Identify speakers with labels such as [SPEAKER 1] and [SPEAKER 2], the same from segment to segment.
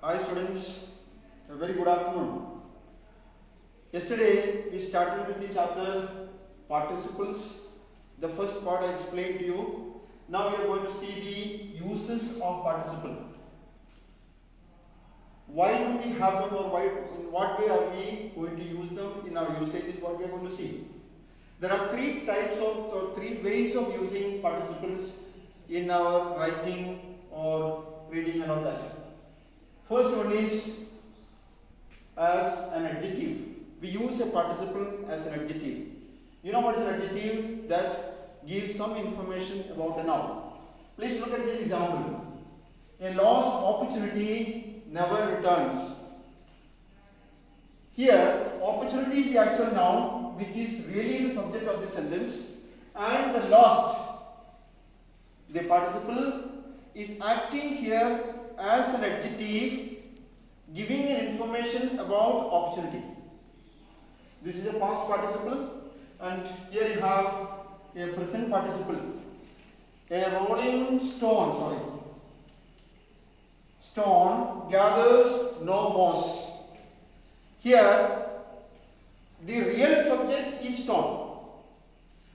[SPEAKER 1] Hi students, a very good afternoon. Yesterday we started with the chapter participles. The first part I explained to you. Now we are going to see the uses of participle. Why do we have them, or in what way are we going to use them in our usage is what we are going to see. There are three ways of using participles in our writing or reading and all that. First one is as an adjective. We use a participle as an adjective. You know what is an adjective? That gives some information about a noun. Please look at this example. A lost opportunity never returns. Here, opportunity is the actual noun which is really the subject of the sentence, and the lost, the participle, is acting here as an adjective giving an information about opportunity. This is a past participle, and here you have a present participle. A rolling stone gathers no moss. Here the real subject is stone.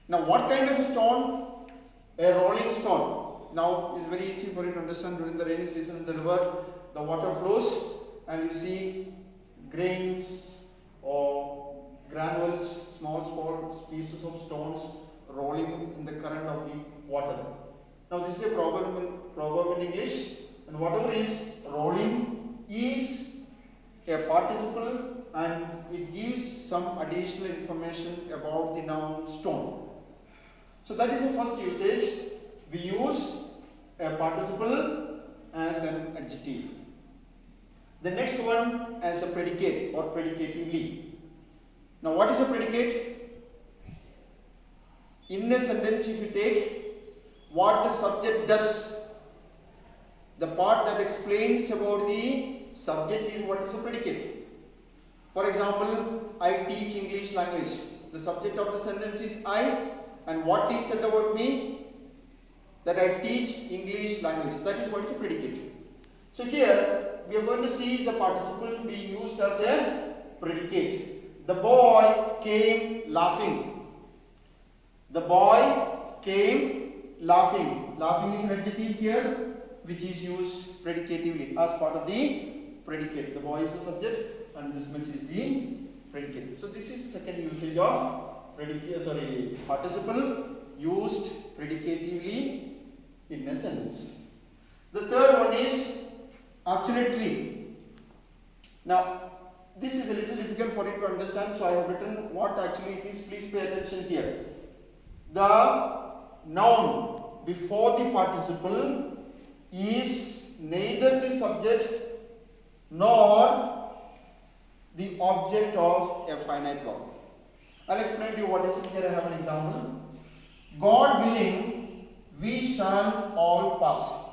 [SPEAKER 1] Now what kind of a stone? A rolling stone. Now it's very easy for you to understand. During the rainy season in the river, the water flows and you see grains or granules, small pieces of stones rolling in the current of the water. Now this is a proverb in English, and whatever is rolling is a participle and it gives some additional information about the noun stone. So that is the first usage. We use a participle as an adjective. The next one as a predicate or predicatively. Now what is a predicate? In a sentence, if you take what the subject does, the part that explains about the subject is what is a predicate. For example, I teach English language. The subject of the sentence is I, and what is said about me? That I teach English language. That is what is a predicate. So here we are going to see the participle being used as a predicate. The boy came laughing. The boy came laughing. Laughing is an adjective here which is used predicatively as part of the predicate. The boy is the subject and this much is the predicate. So this is the second usage of participle used predicatively in a sentence. The third one is absolutely. Now this is a little difficult for you to understand, so I have written what actually it is. Please pay attention here. The noun before the participle is neither the subject nor the object of a finite verb. I'll explain to you what is it. Here I have an example. God willing, we shall all pass.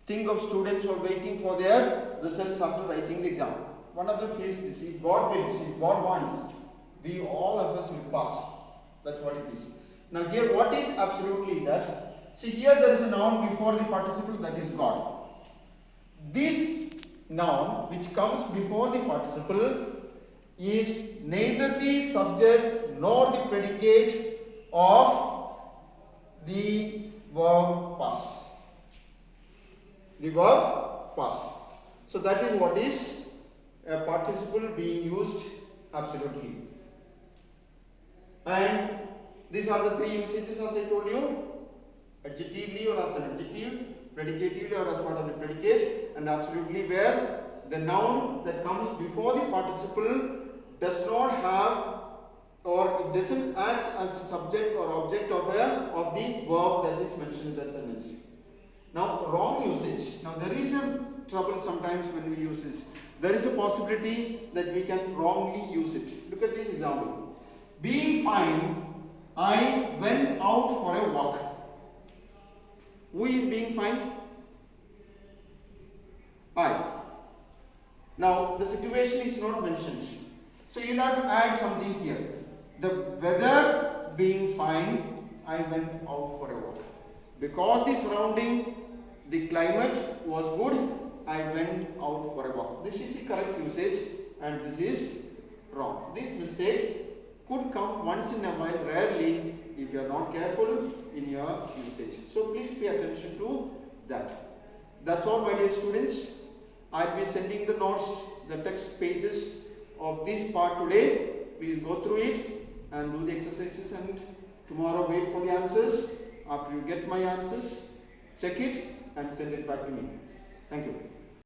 [SPEAKER 1] Think of students who are waiting for their results after writing the exam. One of them feels this: if God wills, if God wants, we all of us will pass. That's what it is. Now here what is absolutely is that, see here there is a noun before the participle, that is God. This noun which comes before the participle is neither the subject nor the predicate of the verb pass. The verb pass. So that is what is a participle being used absolutely. And these are the three usages as I told you: adjectively or as an adjective, predicatively or as part of the predicate, and absolutely where the noun that comes before the participle does not have, or it doesn't act as the subject or object of the verb that is mentioned in that sentence. Now wrong usage. Now there is a trouble sometimes when we use this. There is a possibility that we can wrongly use it. Look at this example. Being fine, I went out for a walk. Who is being fine? I. Now the situation is not mentioned, so you'll have to add something here. The weather being fine, I went out for a walk. Because the surrounding, the climate was good, I went out for a walk. This is the correct usage and this is wrong. This mistake could come once in a while, rarely, if you are not careful in your usage. So please pay attention to that. That's all, my dear students. I'll be sending the notes, the text pages of this part today. Please go through it and do the exercises, and tomorrow wait for the answers. After you get my answers, check it and send it back to me. Thank you.